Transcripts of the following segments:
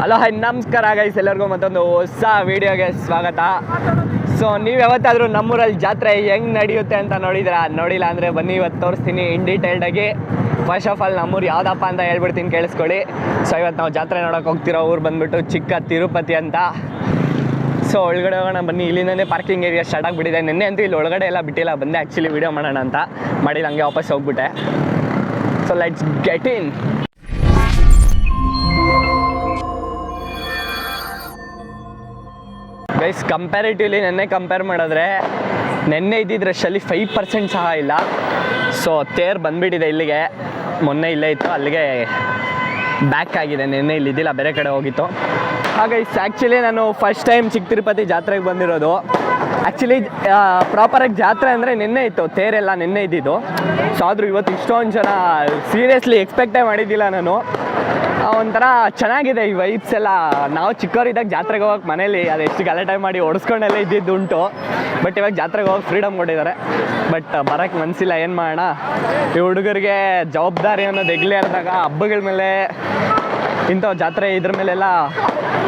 Hello hi ನಮಸ್ಕಾರ guys, ಎಲ್ಲರಿಗೂ ಮತ್ತೊಂದು ಹೊಸ ವೀಡಿಯೋಗೆ ಸ್ವಾಗತ. ಸೊ ನೀವು ಯಾವತ್ತಾದರೂ ನಮ್ಮೂರಲ್ಲಿ ಜಾತ್ರೆ ಹೆಂಗೆ ನಡೆಯುತ್ತೆ ಅಂತ ನೋಡಿಲ್ಲ ಅಂದರೆ ಬನ್ನಿ ಇವತ್ತು ತೋರಿಸ್ತೀನಿ ಇನ್ ಡೀಟೇಲ್ಡಾಗಿ. ಫಸ್ಟ್ ಆಫ್ ಆಲ್ ನಮ್ಮೂರು ಯಾವುದಪ್ಪ ಅಂತ ಹೇಳ್ಬಿಡ್ತೀನಿ, ಕೇಳಿಸ್ಕೊಳ್ಳಿ. ಸೊ ಇವತ್ತು ನಾವು ಜಾತ್ರೆ ನೋಡೋಕೆ ಹೋಗ್ತಿರೋ ಊರು ಬಂದುಬಿಟ್ಟು ಚಿಕ್ಕ ತಿರುಪತಿ ಅಂತ. ಸೊ ಒಳಗಡೆ ಹೋಗೋಣ ಬನ್ನಿ. ಇಲ್ಲಿಂದನೇ ಪಾರ್ಕಿಂಗ್ ಏರಿಯಾ ಸ್ಟಾರ್ಟ್ ಆಗಿಬಿಟ್ಟಿದೆ. ನಿನ್ನೆ ಅಂತೂ ಇಲ್ಲಿ ಒಳಗಡೆ ಎಲ್ಲ ಬಿಟ್ಟಿಲ್ಲ, ಬಂದೆ ಆ್ಯಕ್ಚುಲಿ ವೀಡಿಯೋ ಮಾಡೋಣ ಅಂತ ಮಾಡಿಲ್ಲ, ಹಂಗೆ ವಾಪಸ್ ಹೋಗ್ಬಿಟ್ಟೆ. So let's get in. Guys, comparatively ನೆನ್ನೆ ಕಂಪೇರ್ ಮಾಡಿದ್ರೆ ನೆನ್ನೆ ಇದ್ದಿದ್ದು ರಶಲ್ಲಿ 5% ಸಹ ಇಲ್ಲ. ಸೊ ತೇರು ಬಂದುಬಿಟ್ಟಿದೆ ಇಲ್ಲಿಗೆ. ಮೊನ್ನೆ ಇಲ್ಲೇ ಇತ್ತು, ಅಲ್ಲಿಗೆ ಬ್ಯಾಕ್ ಆಗಿದೆ. ನೆನ್ನೆ ಇಲ್ಲಿದ್ದಿಲ್ಲ, ಬೇರೆ ಕಡೆ ಹೋಗಿತ್ತು. ಹಾಗೆ ಆ್ಯಕ್ಚುಲಿ ನಾನು ಫಸ್ಟ್ ಟೈಮ್ ಚಿಕ್ಕ ತಿರುಪತಿ ಜಾತ್ರೆಗೆ ಬಂದಿರೋದು. ಆ್ಯಕ್ಚುಲಿ ಪ್ರಾಪರಾಗಿ ಜಾತ್ರೆ ಅಂದರೆ ನಿನ್ನೆ ಇತ್ತು, ತೇರೆಲ್ಲ ನಿನ್ನೆ ಇದ್ದಿದ್ದು. ಸೊ ಆದರೂ ಇವತ್ತು ಇಷ್ಟೊಂದು ಜನ ಸೀರಿಯಸ್ಲಿ ಎಕ್ಸ್ಪೆಕ್ಟೇ ಮಾಡಿದ್ದಿಲ್ಲ ನಾನು. ಒಂಥರ ಚೆನ್ನಾಗಿದೆ ಈ ವೈಬ್ಸ್ ಎಲ್ಲ. ನಾವು ಚಿಕ್ಕವರಿದ್ದಾಗ ಜಾತ್ರೆಗೆ ಹೋಗಕ್ಕೆ ಮನೇಲಿ ಅದೆಷ್ಟು ಗಲಾಟೆ ಮಾಡಿ ಓಡಿಸ್ಕೊಂಡೆಲ್ಲ ಇದ್ದಿದ್ದು ಉಂಟು. ಬಟ್ ಇವಾಗ ಜಾತ್ರೆಗೆ ಹೋಗಕ್ಕೆ ಫ್ರೀಡಮ್ ಕೊಟ್ಟಿದ್ದಾರೆ. ಬಟ್ ಬರೋಕ್ಕೆ ಮನಸ್ಸಿಲ್ಲ, ಏನು ಮಾಡೋಣ. ಈ ಹುಡುಗರಿಗೆ ಜವಾಬ್ದಾರಿ ಅನ್ನೋದು ಹೆಗ್ಲೇರಿದಾಗ ಹಬ್ಬಗಳ ಮೇಲೆ ಇಂಥ ಜಾತ್ರೆ ಇದ್ರ ಮೇಲೆಲ್ಲ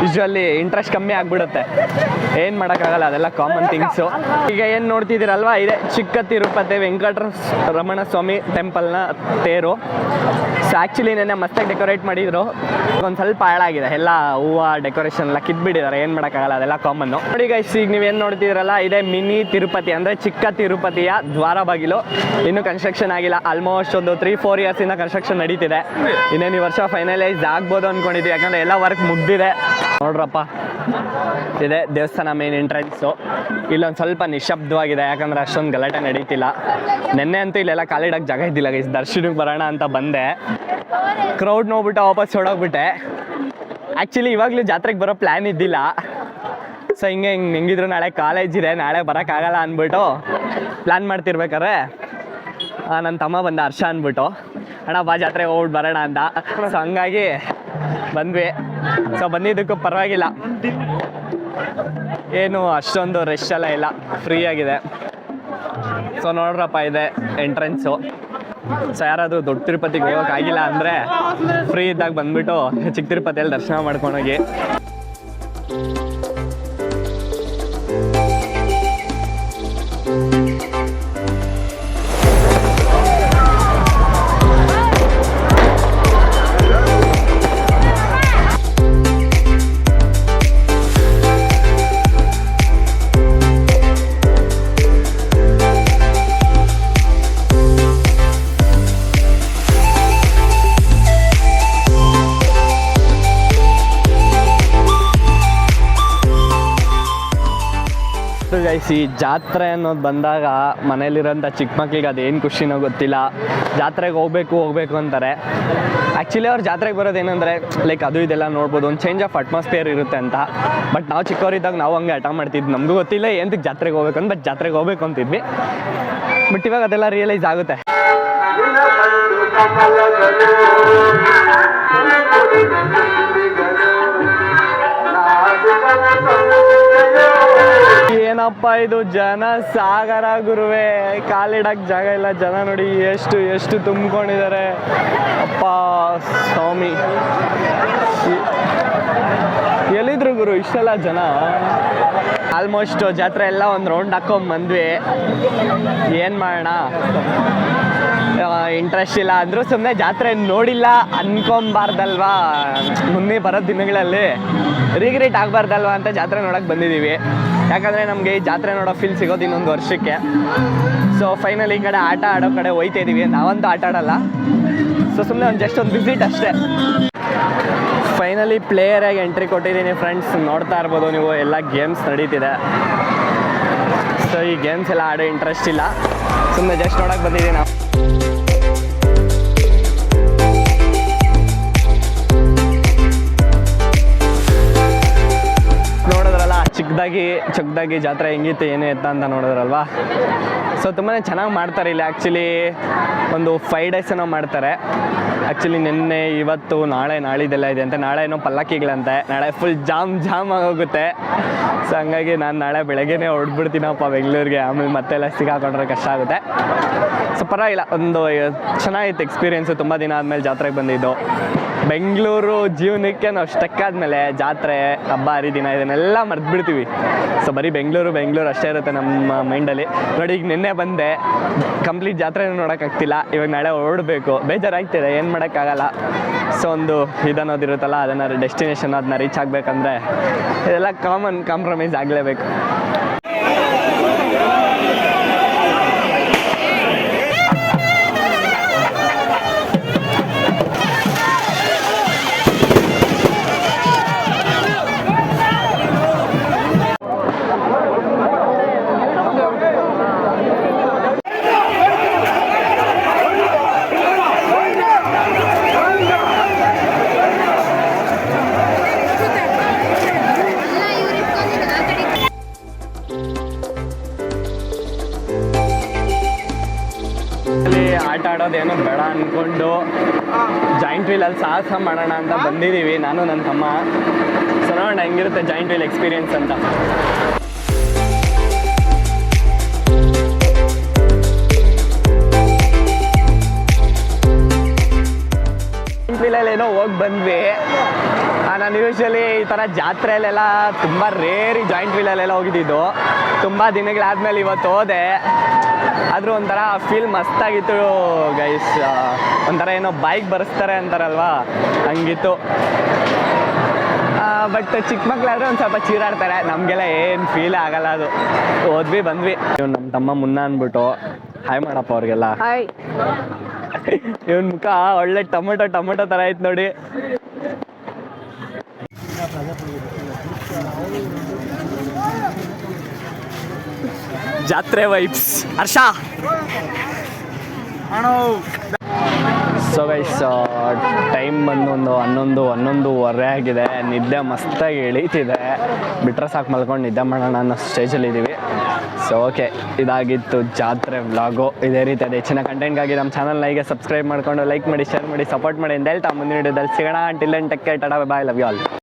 ಯೂಶ್ವಲಿ ಇಂಟ್ರೆಸ್ಟ್ ಕಮ್ಮಿ ಆಗಿಬಿಡುತ್ತೆ. ಏನು ಮಾಡೋಕ್ಕಾಗಲ್ಲ, ಅದೆಲ್ಲ ಕಾಮನ್ ಥಿಂಗ್ಸು. ಈಗ ಏನು ನೋಡ್ತಿದ್ದೀರಲ್ವ, ಇದೆ ಚಿಕ್ಕ ತಿರುಪತಿ ವೆಂಕಟರಮಣ ಸ್ವಾಮಿ ಟೆಂಪಲ್ನ ತೇರು. ಸೊ ಆ್ಯಕ್ಚುಲಿ ನೆನ್ನೆ ಮಸ್ತಾಗಿ ಡೆಕೋರೇಟ್ ಮಾಡಿದ್ರು. ಒಂದು ಸ್ವಲ್ಪ ಹಾಳಾಗಿದೆ, ಎಲ್ಲ ಹೂವು ಡೆಕೋರೇಷನ್ ಎಲ್ಲ ಕಿತ್ಬಿಟ್ಟಿದ್ದಾರೆ. ಏನು ಮಾಡೋಕ್ಕಾಗಲ್ಲ, ಅದೆಲ್ಲ ಕಾಮನ್ನು. ನೋಡಿ ಗೈಸ್, ಈಗ ನೀವೇನು ನೋಡ್ತಿದ್ದೀರಲ್ಲ, ಇದೇ ಮಿನಿ ತಿರುಪತಿ ಅಂದರೆ ಚಿಕ್ಕ ತಿರುಪತಿಯ ದ್ವಾರ ಬಾಗಿಲು. ಇನ್ನೂ ಕನ್ಸ್ಟ್ರಕ್ಷನ್ ಆಗಿಲ್ಲ. ಆಲ್ಮೋಸ್ಟ್ ಒಂದು 3-4 ಇಯರ್ಸಿಂದ ಕನ್ಸ್ಟ್ರಕ್ಷನ್ ನಡೀತಿದೆ. ಇನ್ನೇನು ಈ ವರ್ಷ ಫೈನಲೈಸ್ ಆಗ್ಬೋದು ಅಂದ್ಕೊಂಡಿದ್ವಿ, ಯಾಕಂದರೆ ಎಲ್ಲ ವರ್ಕ್ ಮುಗ್ದಿದೆ. ನೋಡ್ರಪ್ಪ, ಇದೆ ದೇವಸ್ಥಾನ ಮೇನ್ ಎಂಟ್ರೆನ್ಸು. ಇಲ್ಲೊಂದು ಸ್ವಲ್ಪ ನಿಶಬ್ದವಾಗಿದೆ, ಯಾಕಂದರೆ ಅಷ್ಟೊಂದು ಗಲಾಟೆ ನಡೀತಿಲ್ಲ. ನೆನ್ನೆ ಅಂತೂ ಇಲ್ಲೆಲ್ಲ ಕಾಲಿಡೋಕ್ಕೆ ಜಾಗ ಇದ್ದಿಲ್ಲ ಗೈಸ್. ದರ್ಶನಕ್ಕೆ ಬರೋಣ ಅಂತ ಬಂದೆ, ಕ್ರೌಡ್ ನೋಡ್ಬಿಟ್ಟು ವಾಪಸ್ ಹೊಡೋಗ್ಬಿಟ್ಟೆ. ಆ್ಯಕ್ಚುಲಿ ಇವಾಗಲೂ ಜಾತ್ರೆಗೆ ಬರೋ ಪ್ಲ್ಯಾನ್ ಇದ್ದಿಲ್ಲ. ಸೊ ಹೆಂಗಿದ್ರು ನಾಳೆ ಕಾಲೇಜ್ ಇದೆ, ನಾಳೆ ಬರೋಕ್ಕಾಗಲ್ಲ ಅಂದ್ಬಿಟ್ಟು ಪ್ಲ್ಯಾನ್ ಮಾಡ್ತಿರ್ಬೇಕಾದ್ರೆ ನನ್ನ ತಮ್ಮ ಬಂದ, ಹರ್ಷ ಅಂದ್ಬಿಟ್ಟು, ಅಣ್ಣ ಬಾ ಜಾತ್ರೆಗೆ ಹೋಗ್ಬಿಟ್ಟು ಬರೋಣ ಅಂತ. ಸೊ ಹಂಗಾಗಿ ಬಂದ್ವಿ. ಸೊ ಬಂದಿದ್ದಕ್ಕೂ ಪರವಾಗಿಲ್ಲ, ಏನು ಅಷ್ಟೊಂದು ರಶ್ ಎಲ್ಲ ಇಲ್ಲ, ಫ್ರೀ ಆಗಿದೆ. ಸೊ ನೋಡ್ರಪ್ಪ, ಇದೆ ಎಂಟ್ರೆನ್ಸು. ಸೊ ಯಾರಾದರೂ ದೊಡ್ಡ ತಿರುಪತಿಗೆ ಹೋಗೋಕ್ಕಾಗಿಲ್ಲ ಅಂದರೆ ಫ್ರೀ ಇದ್ದಾಗ ಬಂದುಬಿಟ್ಟು ಚಿಕ್ಕ ತಿರುಪತಿಯಲ್ಲಿ ದರ್ಶನ ಮಾಡ್ಕೊಂಡೋಗಿ. ಗೈಸ್, ಈ ಜಾತ್ರೆ ಅನ್ನೋದು ಬಂದಾಗ ಮನೇಲಿರೋಂಥ ಚಿಕ್ಕ ಮಕ್ಳಿಗೆ ಅದೇನು ಖುಷಿನೋ ಗೊತ್ತಿಲ್ಲ. ಜಾತ್ರೆಗೆ ಹೋಗ್ಬೇಕು ಅಂತಾರೆ. ಆ್ಯಕ್ಚುಲಿ ಅವ್ರು ಜಾತ್ರೆಗೆ ಬರೋದೇನೆಂದರೆ ಲೈಕ್ ಅದು ಇದೆಲ್ಲ ನೋಡ್ಬೋದು, ಒಂದು ಚೇಂಜ್ ಆಫ್ ಅಟ್ಮಾಸ್ಫಿಯರ್ ಇರುತ್ತೆ ಅಂತ. ಬಟ್ ನಾವು ಚಿಕ್ಕವರಿದ್ದಾಗ ನಾವು ಹಂಗೆ ಹಠ ಮಾಡ್ತಿದ್ವಿ. ನಮಗೂ ಗೊತ್ತಿಲ್ಲ ಏನಕ್ಕೆ ಜಾತ್ರೆಗೆ ಹೋಗ್ಬೇಕು ಅಂತ, ಬಟ್ ಜಾತ್ರೆಗೆ ಹೋಗ್ಬೇಕು ಅಂತಿದ್ವಿ. ಬಟ್ ಇವಾಗ ಅದೆಲ್ಲ ರಿಯಲೈಸ್ ಆಗುತ್ತೆ. ಏನಪ್ಪ ಇದು ಜನ ಸಾಗರ ಗುರುವೇ, ಕಾಲಿಡಕ್ಕೆ ಜಾಗ ಇಲ್ಲ. ಜನ ನೋಡಿ ಎಷ್ಟು ತುಂಬಿಕೊಂಡಿದ್ದಾರೆ. ಅಪ್ಪ ಸ್ವಾಮಿ, ಎಲ್ಲಿದ್ರು ಗುರು ಇಷ್ಟೆಲ್ಲ ಜನ? ಆಲ್ಮೋಸ್ಟ್ ಜಾತ್ರೆ ಎಲ್ಲ ಒಂದು ರೌಂಡ್ ಹಾಕೊಂಬಂದ್ವಿ. ಏನು ಮಾಡೋಣ, ಇಂಟ್ರೆಸ್ಟ್ ಇಲ್ಲ ಅಂದರೂ ಸುಮ್ಮನೆ ಜಾತ್ರೆ ನೋಡಿಲ್ಲ ಅನ್ಕೊಂಬಾರ್ದಲ್ವಾ. ಮುಂದೆ ಬರೋ ದಿನಗಳಲ್ಲಿ ರಿಗ್ರೆಟ್ ಆಗಬಾರ್ದಲ್ವಾ ಅಂತ ಜಾತ್ರೆ ನೋಡೋಕೆ ಬಂದಿದ್ದೀವಿ. ಯಾಕಂದರೆ ನಮಗೆ ಈ ಜಾತ್ರೆ ನೋಡೋ ಫೀಲ್ ಸಿಗೋದು ಇನ್ನೊಂದು ವರ್ಷಕ್ಕೆ. ಸೊ ಫೈನಲಿ ಈ ಕಡೆ ಆಟ ಆಡೋ ಕಡೆ ಹೋಯ್ತಾ ಇದ್ದೀವಿ. ನಾವಂತೂ ಆಟ ಆಡೋಲ್ಲ. ಸೊ ಸುಮ್ಮನೆ ಜಸ್ಟ್ ಒಂದು ವಿಸಿಟ್ ಅಷ್ಟೇ. ಫೈನಲಿ ಪ್ಲೇಯರಾಗಿ ಎಂಟ್ರಿ ಕೊಟ್ಟಿದ್ದೀನಿ ಫ್ರೆಂಡ್ಸ್. ನೋಡ್ತಾ ಇರ್ಬೋದು ನೀವು, ಎಲ್ಲ ಗೇಮ್ಸ್ ನಡೀತಿದೆ. ಸೊ ಈ ಗೇಮ್ಸ್ ಎಲ್ಲ ಆಡೋ ಇಂಟ್ರೆಸ್ಟ್ ಇಲ್ಲ, ಸುಮ್ಮನೆ ಜಸ್ಟ್ ನೋಡೋಕೆ ಬಂದಿದ್ದೀನಿ ನಾವು. ನೋಡಿದ್ರಲ್ಲ ಚಿಕ್ಕದಾಗಿ ಜಾತ್ರೆ ಹೆಂಗಿತ್ತು ಏನೇ ಇತ್ತ ಅಂತ ನೋಡಿದ್ರಲ್ವಾ. ಸೊ ತುಂಬಾ ಚೆನ್ನಾಗಿ ಮಾಡ್ತಾರೆ ಇಲ್ಲಿ. ಆ್ಯಕ್ಚುಲಿ ಒಂದು 5 days ಏನೋ ಮಾಡ್ತಾರೆ. ಆ್ಯಕ್ಚುಲಿ ನಿನ್ನೆ ಇವತ್ತು ನಾಳಿದ್ದೆಲ್ಲ ಇದೆ ಅಂತೆ. ನಾಳೆ ಏನೋ ಪಲ್ಲಕ್ಕಿಗಳಂತೆ, ನಾಳೆ ಫುಲ್ ಜಾಮ್ ಆಗೋಗುತ್ತೆ. ಸೊ ಹಂಗಾಗಿ ನಾನು ನಾಳೆ ಬೆಳಗ್ಗೆನೇ ಹೊರಡ್ಬಿಡ್ತೀನಪ್ಪ ಬೆಂಗಳೂರಿಗೆ. ಆಮೇಲೆ ಮತ್ತೆಲ್ಲ ಸಿಗಾಕೊಂಡ್ರೆ ಕಷ್ಟ ಆಗುತ್ತೆ. ಸೊ ಪರವಾಗಿಲ್ಲ, ಒಂದು ಚೆನ್ನಾಗಿತ್ತು ಎಕ್ಸ್ಪೀರಿಯೆನ್ಸು. ತುಂಬ ದಿನ ಆದಮೇಲೆ ಜಾತ್ರೆಗೆ ಬಂದಿದ್ದು. ಬೆಂಗಳೂರು ಜೀವನಕ್ಕೆ ನಾವು ಸ್ಟಕ್ ಆದಮೇಲೆ ಜಾತ್ರೆ ಹಬ್ಬ ಹರಿದಿನ ಇದನ್ನೆಲ್ಲ ಮರ್ತ್ಬಿಡ್ತೀವಿ. ಸೊ ಬರೀ ಬೆಂಗಳೂರು ಅಷ್ಟೇ ಇರುತ್ತೆ ನಮ್ಮ ಮೈಂಡಲ್ಲಿ. ನೋಡಿ ಈಗ ನಿನ್ನೆ ಬಂದೆ, ಕಂಪ್ಲೀಟ್ ಜಾತ್ರೆ ನೋಡೋಕ್ಕಾಗ್ತಿಲ್ಲ. ಇವಾಗ ನಾಳೆ ಹೊರಡಬೇಕು, ಬೇಜಾರಾಗ್ತಿದೆ, ಏನು ಮಾಡೋಕ್ಕಾಗಲ್ಲ. ಸೊ ಒಂದು ಇದನ್ನೋದಿರುತ್ತಲ್ಲ, ಅದನ್ನು ಡೆಸ್ಟಿನೇಷನ್ ಅದನ್ನ ರೀಚ್ ಆಗಬೇಕಂದ್ರೆ ಇದೆಲ್ಲ ಕಾಂಪ್ರಮೈಸ್ ಆಗಲೇಬೇಕು. ಆಟ ಆಡೋದೇನು ಬೇಡ ಅಂದ್ಕೊಂಡು ಜಾಯಿಂಟ್ ವೀಲಲ್ಲಿ ಸಾಹಸ ಮಾಡೋಣ ಅಂತ ಬಂದಿದ್ದೀವಿ, ನಾನು ನನ್ನ ತಮ್ಮ. ಸೊ ನೋಡೋಣ ಹೆಂಗಿರುತ್ತೆ ಜಾಯಿಂಟ್ ವೀಲ್ ಎಕ್ಸ್ಪೀರಿಯನ್ಸ್ ಅಂತ. ಜಾಯಿಂಟ್ ವೀಲಲ್ಲಿ ಏನೋ ಹೋಗಿ ಬಂದ್ವಿ. ನಾನು ಯೂಶ್ವಲಿ ಈ ಥರ ಜಾತ್ರೆಯಲ್ಲೆಲ್ಲ ತುಂಬ ರೇರಿ ಜಾಯಿಂಟ್ ವೀಲಲ್ಲೆಲ್ಲ ಹೋಗಿದ್ದು. ತುಂಬ ದಿನಗಳಾದ್ಮೇಲೆ ಇವತ್ತು ಹೋದೆ. ಆದರೂ ಒಂಥರ ಫೀಲ್ ಮಸ್ತಾಗಿತ್ತು ಗೈಸ್. ಒಂಥರ ಏನೋ ಬೈಕ್ ಬರೆಸ್ತಾರೆ ಅಂತಾರಲ್ವಾ, ಹಂಗಿತ್ತು. ಬಟ್ ಚಿಕ್ಕ ಮಕ್ಕಳಾದ್ರೆ ಒಂದು ಸ್ವಲ್ಪ ಚೀರಾಡ್ತಾರೆ, ನಮಗೆಲ್ಲ ಏನು ಫೀಲ್ ಆಗಲ್ಲ. ಅದು ಹೋದ್ವಿ ಬಂದ್ವಿ. ಇವ್ನು ನಮ್ಮ ತಮ್ಮ ಮುನ್ನ ಅಂದ್ಬಿಟ್ಟು ಹಾಯ್ ಮಾಡಪ್ಪ ಅವ್ರಿಗೆಲ್ಲ. ಹಾಯ್. ಇವನ್ ಮುಖ ಒಳ್ಳೆ ಟೊಮೊಟೊ ಥರ ಐತೆ ನೋಡಿ. ಜಾತ್ರೆ ವೈಬ್ಸ್ ಹರ್ಷ. ಸೊ ಗೈಸ್ ಟೈಮ್ ಬಂದು ಒಂದು 11:30 ಆಗಿದೆ. ನಿದ್ದೆ ಮಸ್ತಾಗಿ ಎಳೀತಿದೆ. ಬಿಟ್ರೆ ಸಾಕು ಮಲ್ಕೊಂಡು ನಿದ್ದೆ ಮಾಡೋಣ ಅನ್ನೋ ಸ್ಟೇಜಲ್ಲಿದ್ದೀವಿ. ಸೊ ಓಕೆ, ಇದಾಗಿತ್ತು ಜಾತ್ರೆ ವ್ಲಾಗು. ಇದೇ ರೀತಿ ಅದು ಹೆಚ್ಚಿನ ಕಂಟೆಂಟ್ಗಾಗಿ ನಮ್ಮ ಚಾನಲ್ನ ಈಗ ಸಬ್ಸ್ಕ್ರೈಬ್ ಮಾಡಿಕೊಂಡು ಲೈಕ್ ಮಾಡಿ, ಶೇರ್ ಮಾಡಿ, ಸಪೋರ್ಟ್ ಮಾಡಿ ಅಂತ ಹೇಳ್ತಾ ಮುಂದಿನ ವಿಡಿಯೋದಲ್ಲಿ ಸಿಗೋಣ. Till then take care, tata, bye bye, love you all.